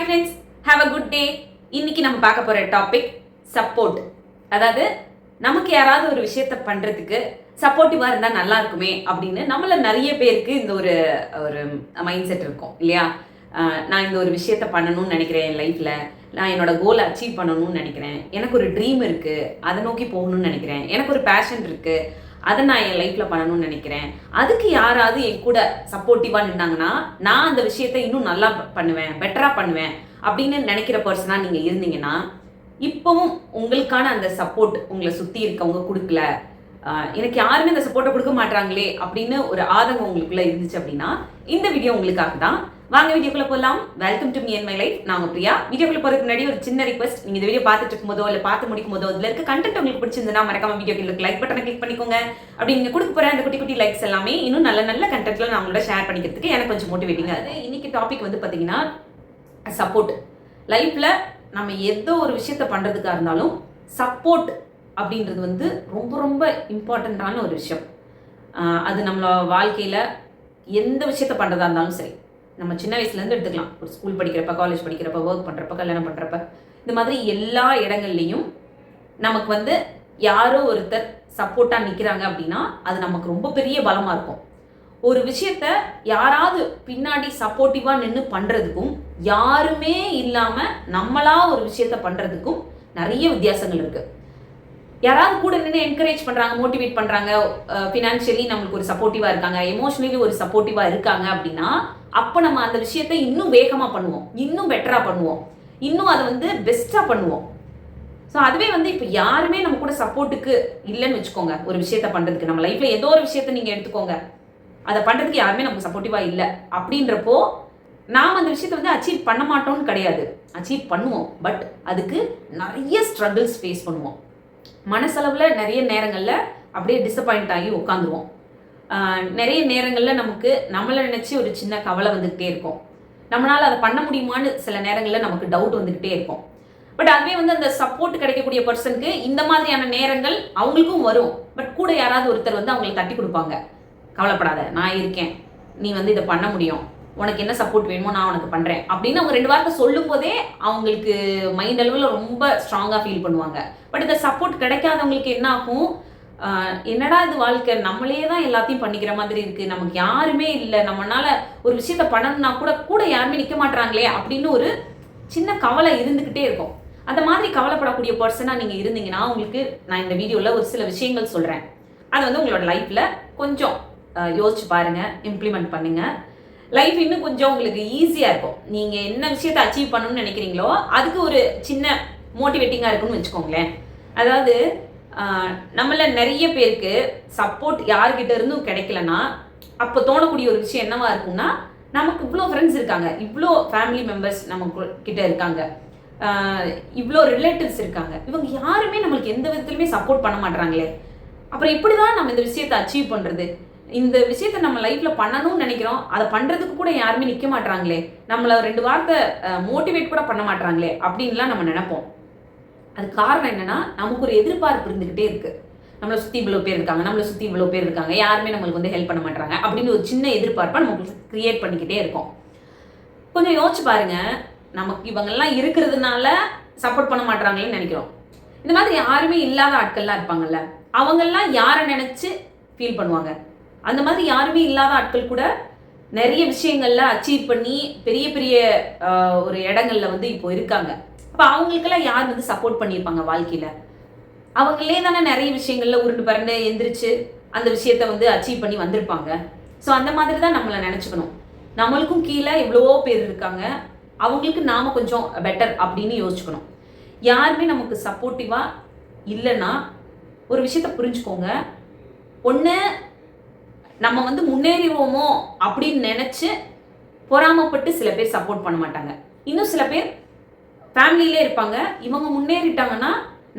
Friends, have a good day. இன்னைக்கு நம்ம பார்க்க போற டாபிக் சப்போர்ட். அதாவது நமக்கு யாராவது ஒரு விஷயத்த பண்றதுக்கு சப்போர்ட்டிவா இருந்தா நல்லா இருக்குமே அப்படின்னு நம்மள நிறைய பேருக்கு இந்த ஒரு ஒரு மைண்ட் செட் இருக்கும் இல்லையா? நான் இந்த ஒரு விஷயத்த பண்ணணும்னு நினைக்கிறேன் என் லைஃப்ல, நான் என்னோட கோலை அச்சீவ் பண்ணணும்னு நினைக்கிறேன், எனக்கு ஒரு ட்ரீம் இருக்கு, அதை நோக்கி போகணும்னு நினைக்கிறேன், எனக்கு ஒரு பேஷன் இருக்கு, அதை நான் என் லைஃப்ல பண்ணணும்னு நினைக்கிறேன். அதுக்கு யாராவது என் கூட சப்போர்ட்டிவா நின்னாங்கன்னா நான் அந்த விஷயத்த இன்னும் நல்லா பண்ணுவேன், பெட்டரா பண்ணுவேன் அப்படின்னு நினைக்கிற பர்சனா நீங்க இருந்தீங்கன்னா, இப்பவும் உங்களுக்கான அந்த சப்போர்ட் உங்களை சுத்தி இருக்கவங்க கொடுக்கல, எனக்கு யாருமே அந்த சப்போர்ட்டை கொடுக்க மாட்டாங்களே அப்படின்னு ஒரு ஆதங்கம் உங்களுக்குள்ள இருந்துச்சு அப்படின்னா இந்த வீடியோ உங்களுக்காக தான். வாங்க வீடியோக்குள்ள போகலாம். Welcome to me and my life. நான் பிரியா. வீடியோக்குள்ள போறதுக்கு முன்னாடி ஒரு சின்ன ரிக்வெஸ்ட், நீங்க இந்த வீடியோ பார்த்துட்டு இருக்கும்போதோ இல்லை பார்த்து முடிக்கும் போதோ இதுல இருக்க கண்டென்ட் உங்களுக்கு பிடிச்சிருந்தா மறக்காம வீடியோக்கு லைக் பட்டனை கிளிக் பண்ணிக்கோங்க. அப்படி நீங்க கொடுக்க போற அந்த குட்டி குட்டி லைக்ஸ் எல்லாமே இன்னும் நல்ல நல்ல கண்டென்ட்ல நான் உங்களோட ஷேர் பண்ணிக்கிறதுக்கு எனக்கு கொஞ்சம் மோட்டிவேட்டிங்கா இருக்கு. இன்னைக்கு டாபிக் வந்து பாத்தீங்கன்னா சப்போர்ட். லைஃப்ல நம்ம ஏதோ ஒரு விஷயத்த பண்றதுக்காக இருந்தாலும் சப்போர்ட் அப்படின்றது வந்து ரொம்ப ரொம்ப இம்பார்ட்டண்ட்டான ஒரு விஷயம். அது நம்மளோட வாழ்க்கையில் எந்த விஷயத்த பண்ணுறதா இருந்தாலும் சரி, நம்ம சின்ன வயசுலேருந்து எடுத்துக்கலாம். ஒரு ஸ்கூல் படிக்கிறப்ப, காலேஜ் படிக்கிறப்ப, ஒர்க் பண்ணுறப்ப, கல்யாணம் பண்ணுறப்ப, இந்த மாதிரி எல்லா இடங்கள்லையும் நமக்கு வந்து யாரோ ஒருத்தர் சப்போர்ட்டாக நிற்கிறாங்க அப்படின்னா அது நமக்கு ரொம்ப பெரிய பலமாக இருக்கும். ஒரு விஷயத்த யாராவது பின்னாடி சப்போர்ட்டிவாக நின்று பண்ணுறதுக்கும் யாருமே இல்லாமல் நம்மளா ஒரு விஷயத்த பண்ணுறதுக்கும் நிறைய வித்தியாசங்கள் இருக்குது. யாராவது கூட நின்று என்கரேஜ் பண்ணுறாங்க, மோட்டிவேட் பண்ணுறாங்க, ஃபினான்ஷியலி நம்மளுக்கு ஒரு சப்போர்ட்டிவாக இருக்காங்க, எமோஷனலி ஒரு சப்போர்ட்டிவாக இருக்காங்க அப்படின்னா அப்போ நம்ம அந்த விஷயத்தை இன்னும் வேகமாக பண்ணுவோம், இன்னும் பெட்டராக பண்ணுவோம், இன்னும் அதை வந்து பெஸ்ட்டாக பண்ணுவோம். ஸோ அதுவே வந்து இப்போ யாருமே நம்ம கூட சப்போர்ட்டுக்கு இல்லைன்னு வச்சுக்கோங்க, ஒரு விஷயத்த பண்ணுறதுக்கு நம்ம லைஃப்பில் ஏதோ ஒரு விஷயத்த நீங்கள் எடுத்துக்கோங்க, அதை பண்ணுறதுக்கு யாருமே நமக்கு சப்போர்ட்டிவாக இல்லை அப்படின்றப்போ நாம் அந்த விஷயத்தை வந்து அச்சீவ் பண்ண மாட்டோம்னு கிடையாது, அச்சீவ் பண்ணுவோம். பட் அதுக்கு நிறைய ஸ்ட்ரகிள்ஸ் ஃபேஸ் பண்ணுவோம். மனசளவில் நிறைய நேரங்களில் அப்படியே டிசப்பாயிண்ட் ஆகி உட்காந்துருவோம். நிறைய நேரங்களில் நமக்கு நம்மளை நினச்சி ஒரு சின்ன கவலை வந்துக்கிட்டே இருக்கும். நம்மளால் அதை பண்ண முடியுமான்னு சில நேரங்களில் நமக்கு டவுட் வந்துக்கிட்டே இருக்கும். பட் அதுவே வந்து அந்த சப்போர்ட் கிடைக்கக்கூடிய பர்சனுக்கு இந்த மாதிரியான நேரங்கள் அவங்களுக்கும் வரும். பட் கூட யாராவது ஒருத்தர் வந்து அவங்களுக்கு தட்டி கொடுப்பாங்க, கவலைப்படாத நான் இருக்கேன், நீ வந்து இதை பண்ண முடியும், உனக்கு என்ன சப்போர்ட் வேணுமோ நான் உனக்கு பண்ணுறேன் அப்படின்னு அவங்க 2 வார்த்தை சொல்லும் போதே அவங்களுக்கு மைண்ட் அளவில் ரொம்ப ஸ்ட்ராங்காக ஃபீல் பண்ணுவாங்க. பட் இந்த சப்போர்ட் கிடைக்காதவங்களுக்கு என்ன ஆகும், என்னடா இது வாழ்க்கை, நம்மளே தான் எல்லாத்தையும் பண்ணிக்கிற மாதிரி இருக்குது, நமக்கு யாருமே இல்லை, நம்மளால ஒரு விஷயத்த பண்ணணும்னா கூட யாருமே நிற்க மாட்டாங்களே அப்படின்னு ஒரு சின்ன கவலை இருந்துக்கிட்டே இருக்கும். அந்த மாதிரி கவலைப்படக்கூடிய பர்சனாக நீங்கள் இருந்தீங்கன்னா உங்களுக்கு நான் இந்த வீடியோவில் ஒரு சில விஷயங்கள் சொல்கிறேன். அதை வந்து உங்களோட லைஃப்பில் கொஞ்சம் யோசிச்சு பாருங்கள், இம்ப்ளிமெண்ட் பண்ணுங்கள். லைஃப் இன்னும் கொஞ்சம் உங்களுக்கு ஈஸியாக இருக்கும். நீங்கள் என்ன விஷயத்தை அச்சீவ் பண்ணணும்னு நினைக்கிறீங்களோ அதுக்கு ஒரு சின்ன மோட்டிவேட்டிங்காக இருக்குன்னு வச்சுக்கோங்களேன். அதாவது நம்மள நிறைய பேருக்கு சப்போர்ட் யார்கிட்ட இருந்தும் கிடைக்கலன்னா அப்போ தோணக்கூடிய ஒரு விஷயம் என்னவா இருக்கும்னா, நமக்கு இவ்வளோ ஃப்ரெண்ட்ஸ் இருக்காங்க, இவ்வளோ ஃபேமிலி மெம்பர்ஸ் நமக்கு கிட்ட இருக்காங்க, இவ்வளோ ரிலேட்டிவ்ஸ் இருக்காங்க, இவங்க யாருமே நம்மளுக்கு எந்த விதத்துலையுமே சப்போர்ட் பண்ண மாட்டாங்களே, அப்புறம் எப்படி தான் நம்ம இந்த விஷயத்தை அச்சீவ் பண்ணுறது, இந்த விஷயத்தை நம்ம லைஃப்ல பண்ணணும்னு நினைக்கிறோம், அதை பண்றதுக்கு கூட யாருமே நிற்க மாட்டாங்களே, நம்மளை 2 வார்த்தை மோட்டிவேட் கூட பண்ண மாட்டாங்களே அப்படின்லாம் நம்ம நினைப்போம். அது காரணம் என்னன்னா, நமக்கு ஒரு எதிர்பார்ப்பு இருந்துகிட்டே இருக்கு. நம்மளை சுற்றி இவ்வளோ பேர் இருக்காங்க, நம்மளை சுற்றி இவ்வளோ பேர் இருக்காங்க, யாருமே நம்மளுக்கு வந்து ஹெல்ப் பண்ண மாட்டாங்க அப்படின்னு ஒரு சின்ன எதிர்பார்ப்பை நமக்கு கிரியேட் பண்ணிக்கிட்டே இருக்கும். கொஞ்சம் யோசிச்சு பாருங்க, நமக்கு இவங்கெல்லாம் இருக்கிறதுனால சப்போர்ட் பண்ண மாட்டாங்களேன்னு நினைக்கிறோம். இந்த மாதிரி யாருமே இல்லாத ஆட்கள்லாம் இருப்பாங்கல்ல, அவங்கெல்லாம் யாரை நினைச்சு ஃபீல் பண்ணுவாங்க. அந்த மாதிரி யாருமே இல்லாத ஆட்கள் கூட நிறைய விஷயங்கள்ல அச்சீவ் பண்ணி பெரிய பெரிய ஒரு இடங்கள்ல வந்து இப்போ இருக்காங்க. அப்போ அவங்களுக்கெல்லாம் யார் வந்து சப்போர்ட் பண்ணியிருப்பாங்க வாழ்க்கையில? அவங்களே தானே நிறைய விஷயங்கள்ல உருண்டு பரண்டு எந்திரிச்சு அந்த விஷயத்த வந்து அச்சீவ் பண்ணி வந்திருப்பாங்க. ஸோ அந்த மாதிரி தான் நம்மளை நினச்சிக்கணும். நம்மளுக்கும் கீழே எவ்வளவோ பேர் இருக்காங்க, அவங்களுக்கு நாம கொஞ்சம் பெட்டர் அப்படின்னு யோசிச்சுக்கணும். யாருமே நமக்கு சப்போர்ட்டிவா இல்லைன்னா ஒரு விஷயத்த புரிஞ்சுக்கோங்க, ஒன்று நம்ம வந்து முன்னேறிவோமோ அப்படின்னு நினச்சி பொறாமப்பட்டு சில பேர் சப்போர்ட் பண்ண மாட்டாங்க. இன்னும் சில பேர் ஃபேமிலியிலே இருப்பாங்க, இவங்க முன்னேறிட்டாங்கன்னா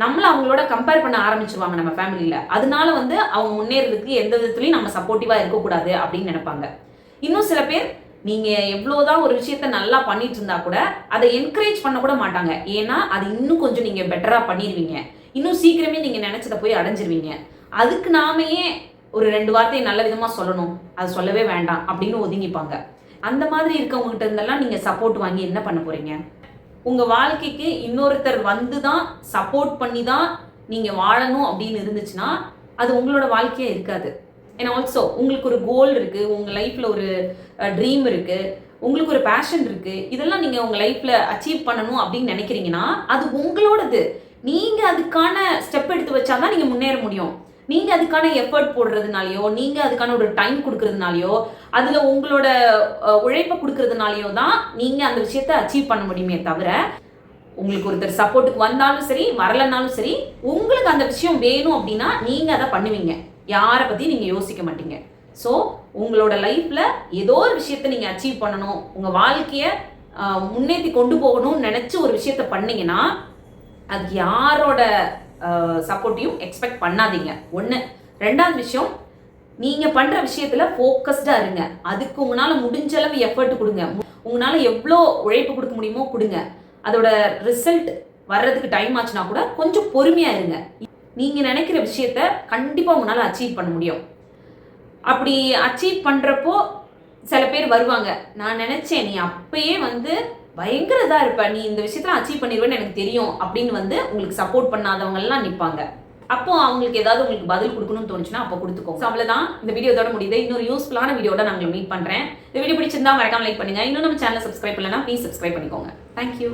நம்மளை அவங்களோட கம்பேர் பண்ண ஆரம்பிச்சிருவாங்க நம்ம ஃபேமிலியில், அதனால வந்து அவங்க முன்னேறதுக்கு எந்த விதத்துலையும் நம்ம சப்போர்ட்டிவாக இருக்கக்கூடாது அப்படின்னு நினைப்பாங்க. இன்னும் சில பேர் நீங்கள் எவ்வளோதான் ஒரு விஷயத்த நல்லா பண்ணிட்டு இருந்தா கூட அதை என்கரேஜ் பண்ண கூட மாட்டாங்க. ஏன்னா அது இன்னும் கொஞ்சம் நீங்கள் பெட்டராக பண்ணிடுவீங்க, இன்னும் சீக்கிரமே நீங்கள் நினச்சதை போய் அடைஞ்சிருவீங்க, அதுக்கு நாமையே ஒரு 2 வார்த்தையை நல்ல விதமாக சொல்லணும், அது சொல்லவே வேண்டாம் அப்படின்னு ஒதுங்கிப்பாங்க. அந்த மாதிரி இருக்கவங்ககிட்ட இருந்தெல்லாம் நீங்கள் சப்போர்ட் வாங்கி என்ன பண்ண போறீங்க? உங்க வாழ்க்கைக்கு இன்னொருத்தர் வந்து தான் சப்போர்ட் பண்ணி தான் நீங்க வாழணும் அப்படின்னு இருந்துச்சுன்னா அது உங்களோட வாழ்க்கையா இருக்காது. ஏன்னா ஆல்சோ உங்களுக்கு ஒரு கோல் இருக்கு, உங்க லைஃப்ல ஒரு ட்ரீம் இருக்கு, உங்களுக்கு ஒரு பேஷன் இருக்கு, இதெல்லாம் நீங்க உங்க லைஃப்ல அச்சீவ் பண்ணணும் அப்படின்னு நினைக்கிறீங்கன்னா அது உங்களோடது. நீங்க அதுக்கான ஸ்டெப் எடுத்து வச்சாதான் நீங்க முன்னேற முடியும். நீங்க அதுக்கான எஃபர்ட் போடுறதுனாலயோ, நீங்க அதுக்கான ஒரு டைம் கொடுக்கறதுனாலயோ, அதுல உங்களோட உழைப்பை கொடுக்கறதுனாலயோ தான் நீங்க அந்த விஷயத்தை அச்சீவ் பண்ண முடியுமே தவிர, உங்களுக்கு ஒருத்தர் சப்போர்ட்டுக்கு வந்தாலும் சரி, வரலனாலும் சரி, உங்களுக்கு அந்த விஷயம் வேணும் அப்படின்னா நீங்க அதை பண்ணுவீங்க. யாரை பத்தி நீங்க யோசிக்க மாட்டீங்க. ஸோ உங்களோட லைஃப்ல ஏதோ ஒரு விஷயத்த நீங்க அச்சீவ் பண்ணணும், உங்க வாழ்க்கைய முன்னேற்றி கொண்டு போகணும்னு நினைச்சு ஒரு விஷயத்த பண்ணீங்கன்னா அது யாரோட சப்போர்ட்டையும் எக்ஸ்பெக்ட் பண்ணாதீங்க. ஒன்று. ரெண்டாவது விஷயம், நீங்க பண்ற விஷயத்துல ஃபோக்கஸ்டா இருங்க. அதுக்கு உங்களால முடிஞ்ச அளவு எஃபர்ட் கொடுங்க. உங்களால எவ்வளோ உழைப்பு கொடுக்க முடியுமோ கொடுங்க. அதோட ரிசல்ட் வர்றதுக்கு டைம் ஆச்சுன்னா கூட கொஞ்சம் பொறுமையா இருங்க. நீங்க நினைக்கிற விஷயத்த கண்டிப்பா உங்களால அச்சீவ் பண்ண முடியும். அப்படி அச்சீவ் பண்றப்போ சில பேர் வருவாங்க, நான் நினைச்சேன் நீ அப்பயே வந்து பயங்கர இதா இருப்ப, நீ இந்த விஷயத்துல அச்சீவ் பண்ணிடுவேன்னு எனக்கு தெரியும் அப்படின்னு வந்து உங்களுக்கு சப்போர்ட் பண்ணாதவங்க எல்லாம் நிற்பாங்க. அப்போ அவங்களுக்கு ஏதாவது உங்களுக்கு பதில் கொடுக்கணும்னு தோணுச்சுன்னா அப்போ கொடுத்துக்கோங்க. அவ்வளவுதான், இந்த வீடியோ இதோட முடியுது. இன்னொரு யூஸ்ஃபுல்லான வீடியோட நான் உங்களை மீட் பண்றேன். இந்த வீடியோ பிடிச்சிருந்தா மறக்காம லைக் பண்ணுங்க. இன்னும் நம்ம சேனலை சப்ஸ்கிரைப் பண்ணலன்னா ப்ளீஸ் சப்ஸ்கிரைப் பண்ணிக்கோங்க. தேங்க்யூ.